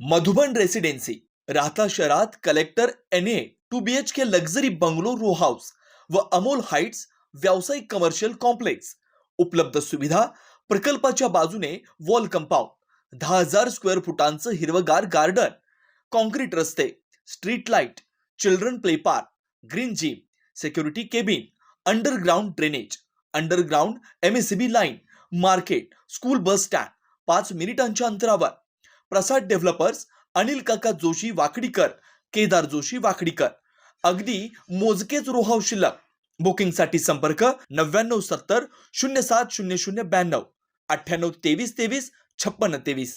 Madhuban residency Rahata शहरात collector NA 2 BHK luxury bungalow row house व Amol heights व्यावसायिक कमर्शियल कॉम्प्लेक्स. उपलब्ध सुविधा प्रकल्पाच्या बाजूने वॉल कंपाऊंड, 10,000 स्क्वेअर फुटांचं हिरवगार गार्डन, कॉन्क्रीट रस्ते, street light, children play park, green gym, security cabin, underground drainage, underground MSCB line, market, school bus stand 5 मिनिटांच्या अंतरावर. प्रसाद डेव्हलपर्स, अनिल काका जोशी वाकडीकर, केदार जोशी वाकडीकर. अगदी मोजकेच रो हाऊस शिल्लक. बुकिंगसाठी संपर्क 9970 070092 9823 23 5623.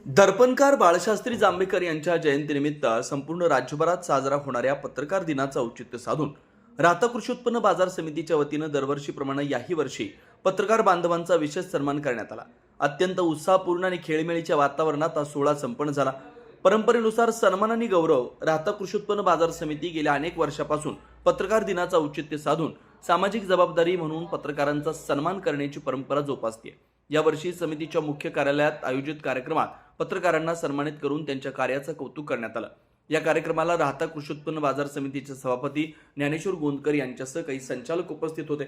दर्पणकार बाळशास्त्री जांभेकर यांच्या जयंतीनिमित्त संपूर्ण राज्यभरात साजरा होणाऱ्या पत्रकार दिनाचं औचित्य साधून राहता कृषी उत्पन्न बाजार समितीच्या वतीनं दरवर्षीप्रमाणे याही वर्षी पत्रकार बांधवांचा विशेष सन्मान करण्यात आला. अत्यंत उत्साहपूर्ण आणि खेळीमेळीच्या वातावरणात हा सोहळा संपन्न झाला. परंपरेनुसार सन्मान आणि गौरव राहता कृषी उत्पन्न बाजार समिती गेल्या अनेक वर्षापासून पत्रकार दिनाचं औचित्य साधून सामाजिक जबाबदारी म्हणून पत्रकारांचा सन्मान करण्याची परंपरा जोपासते. यावर्षी समितीच्या मुख्य कार्यालयात आयोजित कार्यक्रमात पत्रकारांना सन्मानित करून त्यांच्या कार्याचं कौतुक करण्यात आलं. या कार्यक्रमाला राहता कृषी उत्पन्न बाजार समितीचे सभापती ज्ञानेश्वर गोंदकर यांच्यासह काही संचालक उपस्थित होते.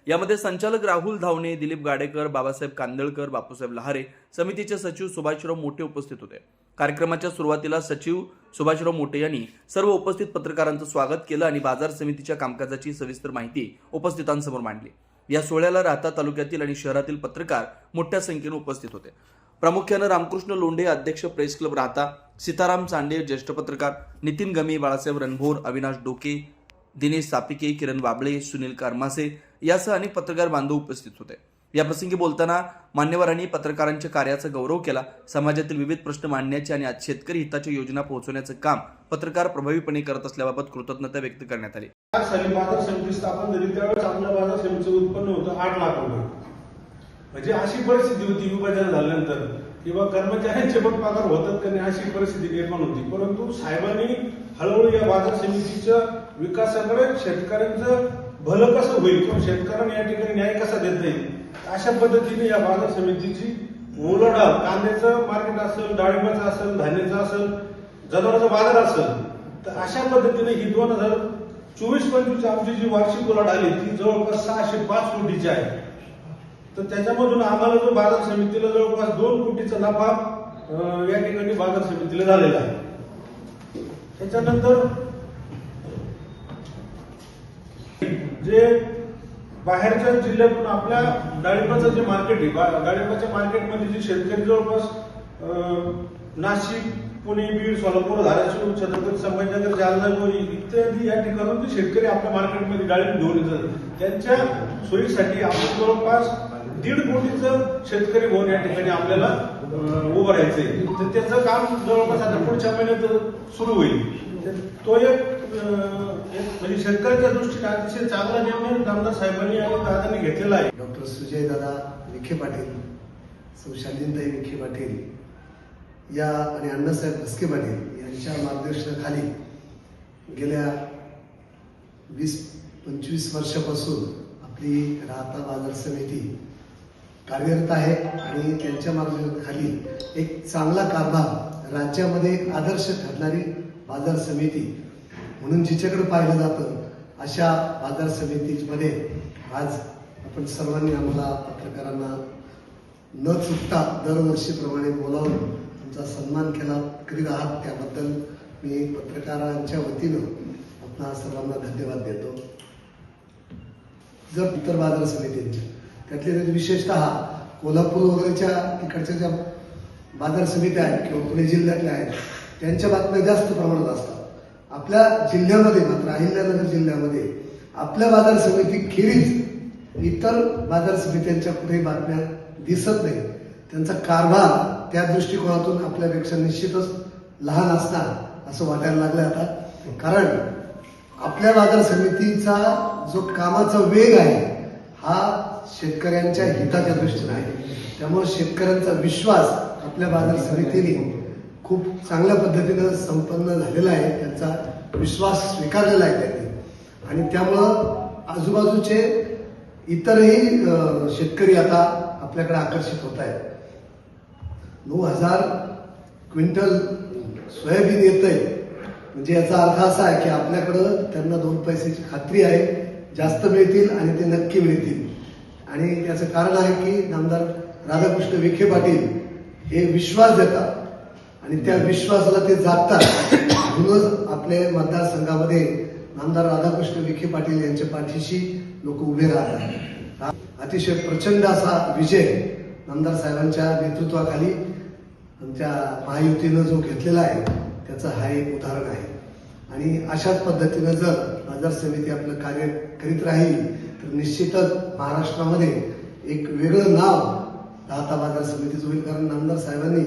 यामध्ये संचालक राहुल धावणे, दिलीप गाडेकर, बाबासाहेब कांदळकर, बापूसाहेब लहारे, समितीचे सचिव सुभाषराव मोठे उपस्थित होते. कार्यक्रमाच्या सुरुवातीला सचिव सुभाषराव मोठे यांनी सर्व उपस्थित पत्रकारांचं स्वागत केलं आणि बाजार समितीच्या कामकाजाची सविस्तर माहिती उपस्थितांसमोर मांडली. या सोहळ्याला राहता तालुक्यातील आणि शहरातील पत्रकार मोठ्या संख्येने उपस्थित होते. प्रामुख्यानं रामकृष्ण लोंढे, अध्यक्ष प्रेस क्लब राहता, सीताराम चांडे, ज्येष्ठ पत्रकार, नितीन गमी, बाळासाहेब रणभोर, अविनाश डोके, दिनेश सापिके, किरण बाबळे, सुनील कारमासे यासह अनेक पत्रकार बांधव उपस्थित होते. या प्रसंगी बोलताना मान्यवरांनी पत्रकारांच्या कार्याचा गौरव केला. समाजातील विविध प्रश्न मांडण्याचे आणि आज शेतकरी हिताच्या योजना पोहोचवण्याचं काम पत्रकार प्रभावीपणे करत असल्याबाबत कृतज्ञता व्यक्त करण्यात आली. बाजार समिती स्थापन झाली त्यावेळेस आपल्या बाजार समितीचं उत्पन्न होतं 8 लाख रुपये. म्हणजे अशी परिस्थिती होती विभाजन झाल्यानंतर किंवा कर्मचाऱ्यांचे पण पगार होतात का नाही अशी परिस्थिती निर्माण होती. परंतु साहेबांनी हळूहळू या बाजार समितीच्या विकासाकडे शेतकऱ्यांचं भलं कसं होईल किंवा शेतकऱ्यांना या ठिकाणी न्याय कसा देता येईल अशा पद्धतीने या बाजार समितीची उलाढाल, कांद्याचं मार्केट असेल, डाळिंबाचं असेल, धान्याचं असेल, जनावरांचा बाजार असेल, तर अशा पद्धतीने ही 2024-25 आमची जी वार्षिक उलाढाल आहे ती जवळपास 605 कोटीची आहे. तर त्याच्यामधून आम्हाला जो बाजार समितीला जवळपास 2 कोटीचा नफा या ठिकाणी बाजार समितीला झालेला आहे. त्याच्यानंतर जे बाहेरच्या जिल्ह्यातून आपल्या डाळिंबाचं जे मार्केट आहे, डाळिंबाच्या मार्केटमध्ये जे शेतकरी जवळपास नाशिक, पुणे, बीड, सोलापूर, धाराशिव, छत्रपती संभाजीनगर, जालना, गोरी इत्यादी या ठिकाणून जे शेतकरी आपल्या मार्केटमध्ये डाळिंब घेऊन येतात त्यांच्या सोयीसाठी आपण जवळपास 1.5 कोटीचं शेतकरी भवन या ठिकाणी आपल्याला उभं राहायचंय. तर त्याचं काम जवळपास आता पुढच्या महिन्यात सुरू होईल. तो एक म्हणजे शेतकऱ्यांच्या दृष्टीने अतिशय चांगला निर्णय आमदार साहेबांनी आणि दादांनी घेतलेला आहे. डॉक्टर सुजय दादा विखे पाटील, सौ शालिनीताई विखे पाटील या आणि अण्णासाहेब भस्के पाटील यांच्या मार्गदर्शनाखाली गेल्या 20-25 वर्षापासून आपली राहता बाजार समिती कार्यरत आहे आणि त्यांच्या मार्गदर्शनाखाली एक चांगला कारभार, राज्यामध्ये आदर्श ठरणारी बाजार समिती म्हणून जिच्याकडे पाहिलं जातं अशा बाजार समितीमध्ये आज आपण सर्वांनी आम्हाला पत्रकारांना न चुकता दरवर्षीप्रमाणे बोलावून तुमचा सन्मान केला करीत आहात त्याबद्दल मी पत्रकारांच्या वतीनं आपणा सर्वांना धन्यवाद देतो. जर इतर बाजार समितींच्या त्यातले विशेषतः कोल्हापूर वगैरेच्या तिकडच्या ज्या बाजार समित्या आहेत किंवा पुणे जिल्ह्यातल्या आहेत त्यांच्या बातम्या जास्त प्रमाणात असतात. आपल्या जिल्ह्यामध्ये मात्र अहिल्यानगर जिल्ह्यामध्ये आपल्या बाजार समिती खेरीज इतर बाजार समित्यांच्या कुठेही बातम्या दिसत नाही. त्यांचा कारभार त्या दृष्टिकोनातून आपल्यापेक्षा निश्चितच लहान असणार असं वाटायला लागलं आता. कारण आपल्या बाजार समितीचा जो कामाचा वेग आहे हा शेतकऱ्यांच्या हिताच्या दृष्टीने आहे. त्यामुळे शेतकऱ्यांचा विश्वास आपल्या बाजार समितीने खूप चांगल्या पद्धतीनं संपन्न झालेला आहे. त्यांचा विश्वास स्वीकारलेला आहे त्यांनी आणि त्यामुळं आजूबाजूचे इतरही शेतकरी आता आपल्याकडे आकर्षित होत आहेत. क्विंटल सोयाबीन येतंय, म्हणजे याचा अर्थ असा आहे की आपल्याकडं त्यांना 2 पैशाची खात्री आहे, जास्त मिळतील आणि ते नक्की मिळतील. आणि त्याचं कारण आहे की नामदार राधाकृष्ण विखे पाटील हे विश्वास देतात आणि त्या विश्वासाला ते जागतात. म्हणूनच आपल्या मतदारसंघामध्ये नामदार राधाकृष्ण विखे पाटील यांच्या पाठीशी लोक उभे राहतात. अतिशय प्रचंड असा विजय नामदार साहेबांच्या नेतृत्वाखाली आमच्या महायुतीनं जो घेतलेला आहे त्याचं हा एक उदाहरण आहे. आणि अशाच पद्धतीनं जर बाजार समिती आपलं कार्य करीत राहील तर निश्चितच महाराष्ट्रामध्ये एक वेगळं नाव राहता बाजार समितीचं होईल. कारण नामदार साहेबांनी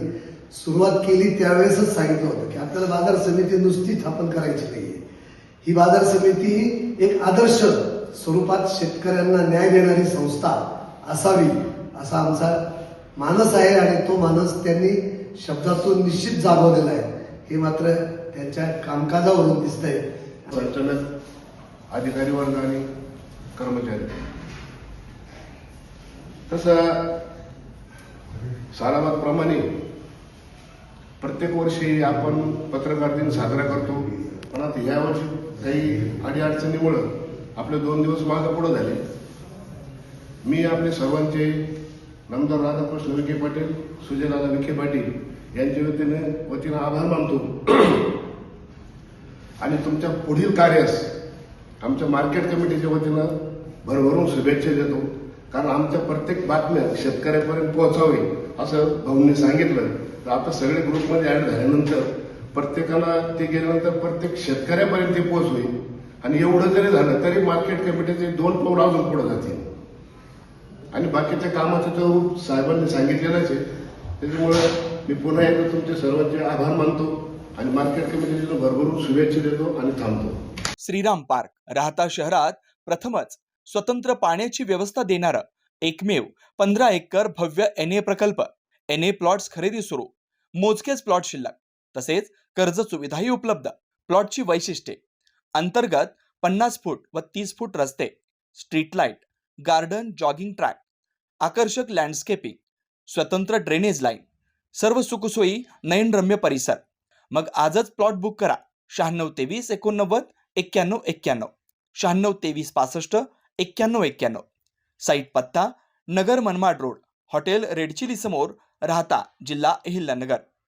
सुरुवात केली त्यावेळेसच सांगितलं होतं की आपल्याला बाजार समिती नुसती स्थापन करायची नाहीये. ही बाजार समिती एक आदर्श स्वरूपात शेतकऱ्यांना न्याय देणारी संस्था असावी असा आमचा मानस आहे आणि तो मानस त्यांनी शब्दातून निश्चित जागवलेला आहे. हे मात्र त्यांच्या कामकाजावरून दिसतंय. संचालक, अधिकारी वर्ग आणि कर्मचारी तसं सालाबादप्रमाणे प्रत्येक वर्षी आपण पत्रकार दिन साजरा करतो, पण आता यावर्षी काही अडीअडचणीमुळं आपले 2 दिवस मागं पुढे झाले. मी आपले सर्वांचे नामदार राधाकृष्ण विखे पाटील, सुजयदादा विखे पाटील यांच्या वतीनं आभार मानतो आणि तुमच्या पुढील कार्यास आमच्या मार्केट कमिटीच्या वतीनं भरभरून शुभेच्छा देतो. कारण आमच्या प्रत्येक बातम्या शेतकऱ्यापर्यंत पोहोचावी असं भाऊंनी सांगितलं. तर आता सगळे ग्रुपमध्ये ऍड झाल्यानंतर प्रत्येकाला ते गेल्यानंतर प्रत्येक शेतकऱ्यापर्यंत ते पोहोचवेल. आणि एवढं जरी झालं तरी मार्केट कमिटीचे 2 पाऊल अजून पुढे जातील. आणि बाकीच्या कामाचं तर साहेबांनी सांगितलेलंच आहे. त्याच्यामुळं मी पुन्हा एकदा तुमचे सर्वांचे आभार मानतो आणि मार्केट कमिटीला भरभरून शुभेच्छा देतो आणि थांबतो. श्रीराम पार्क राहता शहरात प्रथमच स्वतंत्र पाण्याची व्यवस्था देणारं एकमेव 15 एकर भव्य NA प्रकल्प. NA प्लॉट्स खरेदी सुरू, मोजकेच प्लॉट शिल्लक, तसेच कर्ज सुविधाही उपलब्ध. प्लॉटची वैशिष्ट्ये: अंतर्गत 50 फूट व 30 फूट रस्ते, street light, garden, jogging track, आकर्षक लँडस्केपिंग, स्वतंत्र ड्रेनेज लाईन, सर्व सुखसोयी, नयनरम्य परिसर. मग आजच प्लॉट बुक करा. 9623 89 91 91, 9623 65 91 91. साईट पत्ता: Nagar Manmad road, hotel red chilli समोर, राहता, जिल्हा अहिल्यानगर.